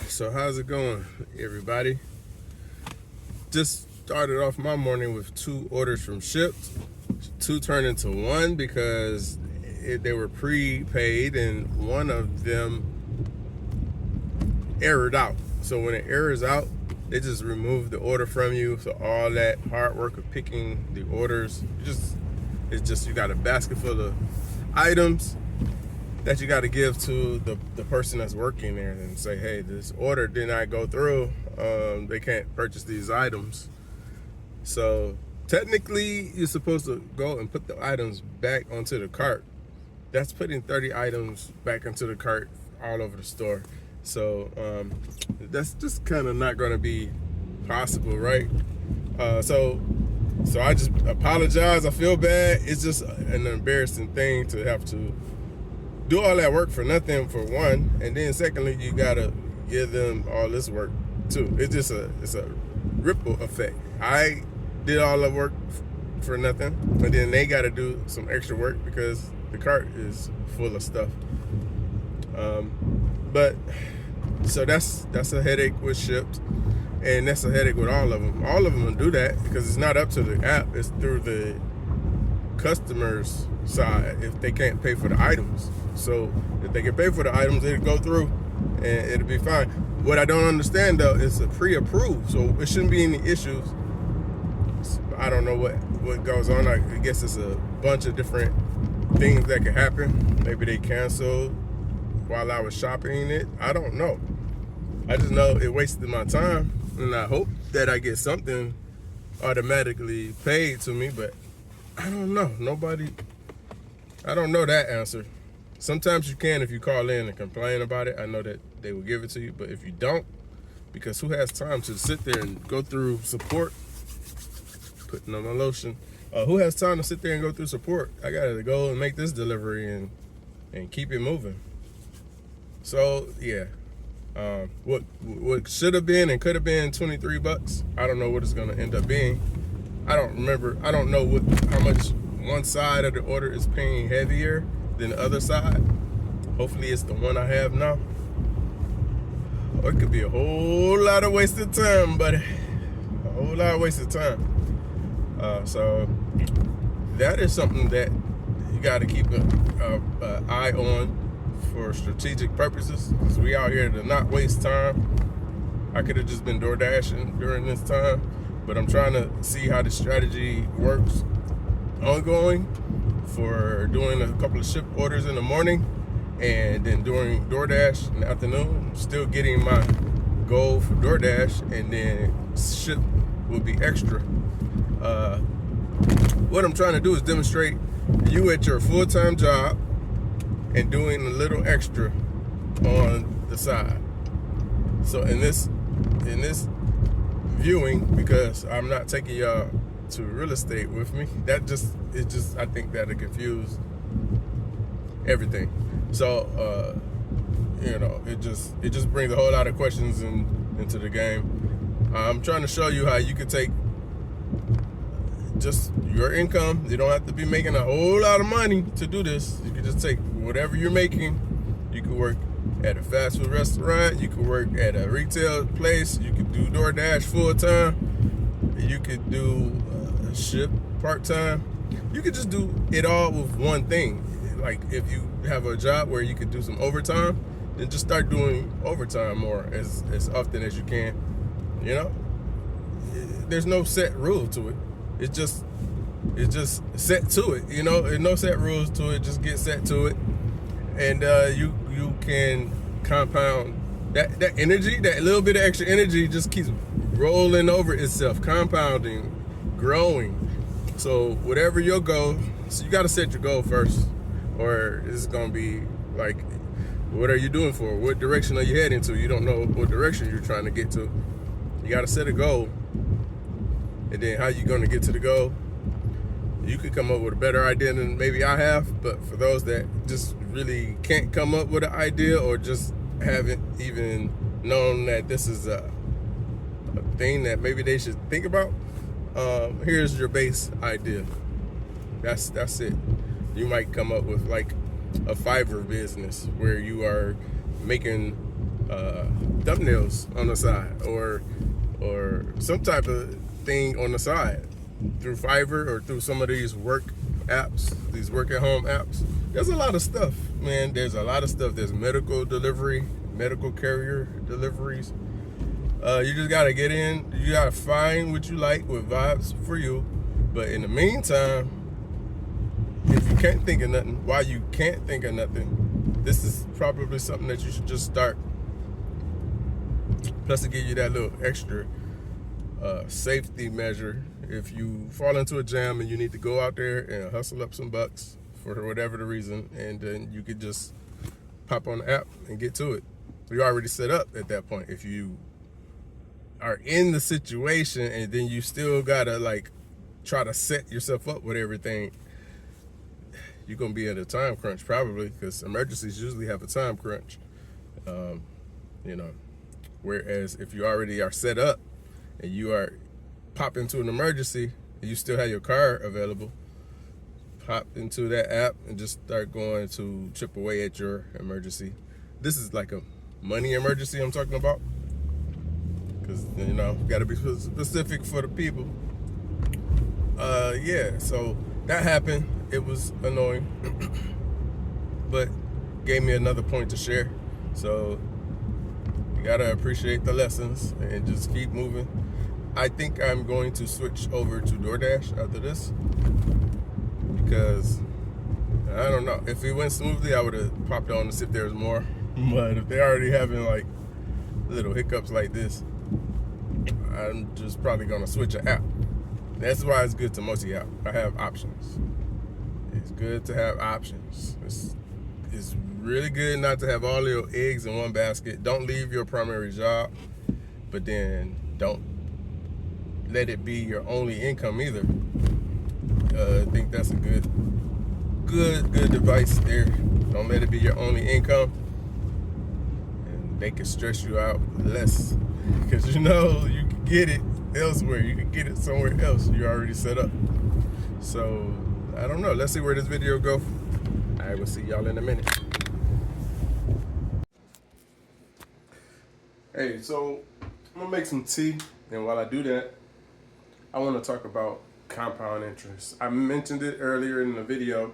So how's it going, everybody? Just started off my morning with 2 orders from Shipped. 2 turned into 1 because they were prepaid, and one of them errored out. So when it errors out, they just remove the order from you. So all that hard work of picking the orders, you got a basket full of items that you got to give to the person that's working there and say, hey, this order did not go through. They can't purchase these items. So technically, you're supposed to go and put the items back onto the cart. That's putting 30 items back into the cart all over the store. So that's just kind of not going to be possible, right? So I just apologize. I feel bad. It's just an embarrassing thing to have to do all that work for nothing, for one, and then secondly, you gotta give them all this work too. It's a ripple effect. I did all the work for nothing, and then they gotta do some extra work because the cart is full of stuff. But so that's a headache with Shipped, and that's a headache with all of them. All of them will do that because it's not up to the app; it's through the customer's side if they can't pay for the items. So if they can pay for the items, it'll go through and it'll be fine. What I don't understand though is a pre-approved, so it shouldn't be any issues. I don't know what goes on. I guess it's a bunch of different things that could happen. Maybe they canceled while I was shopping it. I don't know. I just know it wasted my time, and I hope that I get something automatically paid to me, but I don't know. I don't know that answer. Sometimes you can if you call in and complain about it. I know that they will give it to you, but if you don't, because who has time to sit there and go through support? Putting on my lotion. Who has time to sit there and go through support? I gotta go and make this delivery and keep it moving. So yeah, what should have been and could have been $23. I don't know what it's gonna end up being. I don't remember. I don't know how much one side of the order is paying heavier than the other side. Hopefully it's the one I have now. Or it could be a whole lot of wasted time, buddy. A whole lot of wasted time. So that is something that you got to keep an eye on for strategic purposes. Because we out here to not waste time. I could have just been door dashing during this time, but I'm trying to see how the strategy works ongoing for doing a couple of ship orders in the morning and then doing DoorDash in the afternoon. Still getting my goal for DoorDash, and then ship will be extra. What I'm trying to do is demonstrate you at your full-time job and doing a little extra on the side. So in this viewing, because I'm not taking y'all to real estate with me, I think that'll confuse everything. So it just brings a whole lot of questions into the game. I'm trying to show you how you can take just your income. You don't have to be making a whole lot of money to do this. You can just take whatever you're making. You can work at a fast food restaurant. You can work at a retail place. You can do DoorDash full time. You could do Ship part time. You could just do it all with one thing. Like if you have a job where you could do some overtime, then just start doing overtime more as often as you can. You know, there's no set rule to it. It's just set to it. You know, there's no set rules to it. Just get set to it, and you can compound that energy. That little bit of extra energy just keeps rolling over itself, compounding, growing. So whatever your goal, so you got to set your goal first, or it's gonna be like, what are you doing for? What direction are you heading to? You don't know what direction you're trying to get to. You got to set a goal, and then how you gonna get to the goal? You could come up with a better idea than maybe I have, but for those that just really can't come up with an idea or just haven't even known that this is a thing that maybe they should think about, here's your base idea. That's it. You might come up with like a Fiverr business where you are making thumbnails on the side, or some type of thing on the side through Fiverr or through some of these work apps, these work at home apps. There's a lot of stuff, man. There's a lot of stuff. There's medical delivery, medical carrier deliveries. You just gotta get in. You gotta find what you like, what vibes for you. But in the meantime, if you can't think of nothing, while you can't think of nothing, this is probably something that you should just start. Plus, to give you that little extra safety measure, if you fall into a jam and you need to go out there and hustle up some bucks for whatever the reason, and then you could just pop on the app and get to it. You're already set up at that point. If you are in the situation and then you still gotta like try to set yourself up with everything, you're gonna be at a time crunch probably, because emergencies usually have a time crunch. You know, whereas if you already are set up and you are pop into an emergency and you still have your car available, pop into that app and just start going to chip away at your emergency. This is like a money emergency I'm talking about, because you know, got to be specific for the people. Yeah, so that happened. It was annoying, but gave me another point to share. So you gotta appreciate the lessons and just keep moving. I think I'm going to switch over to DoorDash after this, because I don't know, if it went smoothly I would have popped on to see if there was more. But if they're already having like little hiccups like this, I'm just probably gonna switch an app. That's why it's good to multi-app. I have options. It's good to have options. It's really good not to have all your eggs in one basket. Don't leave your primary job, but then don't let it be your only income either. I think that's a good advice there. Don't let it be your only income, and they can stress you out less, because you know you can get it elsewhere. You can get it somewhere else. You're already set up. So I don't know. Let's see where this video go. I will see y'all in a minute. Hey, so I'm gonna make some tea, and while I do that, I want to talk about compound interest. I mentioned it earlier in the video,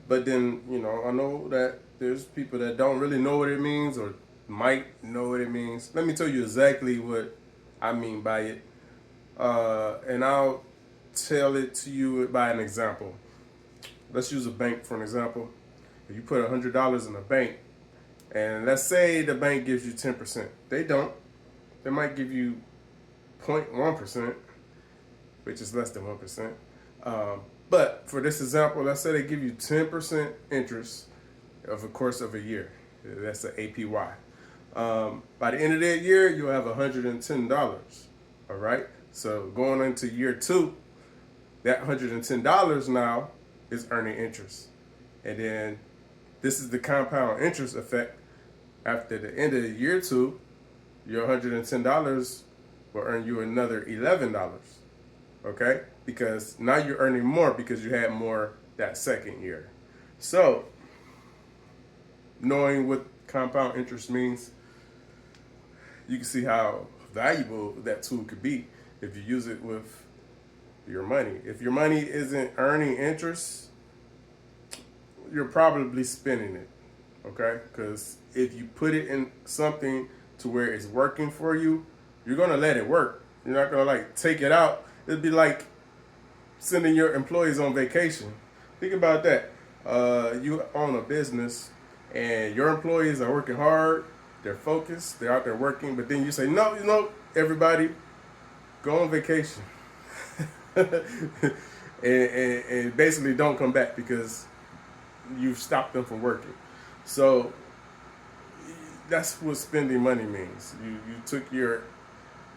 but then, you know, I know that there's people that don't really know what it means or might know what it means. Let me tell you exactly what I mean by it, and I'll tell it to you by an example. Let's use a bank for an example. If you put $100 in a bank, and let's say the bank gives you 10%. They don't. They might give you 0.1%, which is less than 1%. But for this example, let's say they give you 10% interest over the course of a year. That's the APY. By the end of that year, you'll have $110. All right. So going into year 2, that $110 now is earning interest. And then this is the compound interest effect. After the end of the year 2, your $110 will earn you another $11. Okay? Because now you're earning more because you had more that second year. So, knowing what compound interest means, you can see how valuable that tool could be if you use it with your money. If your money isn't earning interest, you're probably spending it, okay? Because if you put it in something to where it's working for you, you're gonna let it work. You're not gonna like take it out. It'd be like sending your employees on vacation. Think about that. You own a business and your employees are working hard, they're focused, they're out there working, but then you say, no, you know, everybody, go on vacation. and basically don't come back because you've stopped them from working. So that's what spending money means. You took your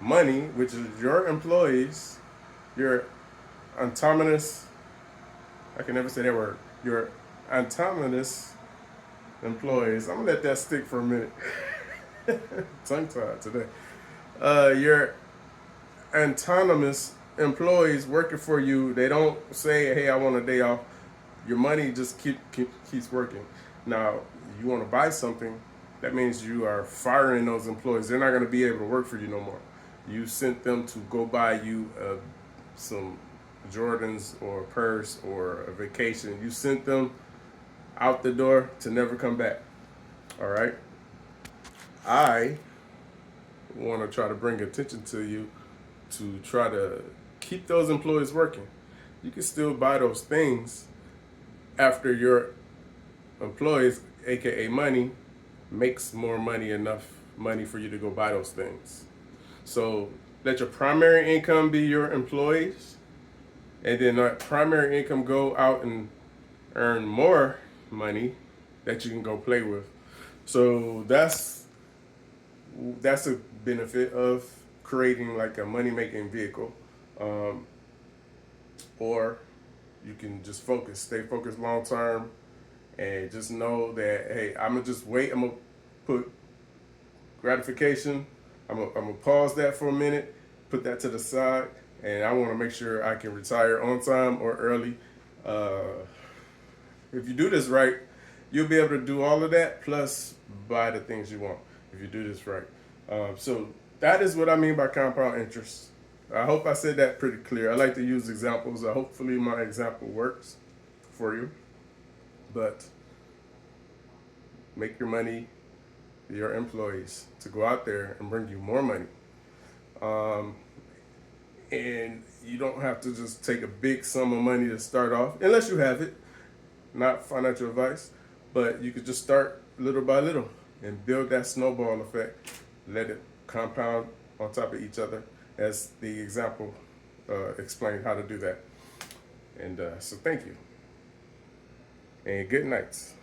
money, which is your employees, your autonomous, I can never say that word, your autonomous employees. I'm gonna let that stick for a minute. Tongue-tied today. Your autonomous employees working for you, they don't say, hey, I want a day off. Your money just keeps working. Now, you want to buy something, that means you are firing those employees. They're not going to be able to work for you no more. You sent them to go buy you some Jordans or a purse or a vacation. You sent them out the door to never come back. All right. I want to try to bring attention to you to try to keep those employees working. You can still buy those things after your employees, aka money, makes more money, enough money for you to go buy those things. So let your primary income be your employees, and then that primary income go out and earn more money that you can go play with. So that's a benefit of creating like a money making vehicle. Or you can just stay focused long term, and just know that, hey, I'm gonna just wait. I'm gonna put gratification. I'm gonna pause that for a minute, put that to the side, and I want to make sure I can retire on time or early. If you do this right, you'll be able to do all of that plus buy the things you want if you do this right. So that is what I mean by compound interest. I hope I said that pretty clear. I like to use examples. Hopefully my example works for you. But make your money your employees to go out there and bring you more money. And you don't have to just take a big sum of money to start off, unless you have it. Not financial advice, but you could just start little by little and build that snowball effect. Let it compound on top of each other, as the example explained how to do that. And so thank you, and good nights.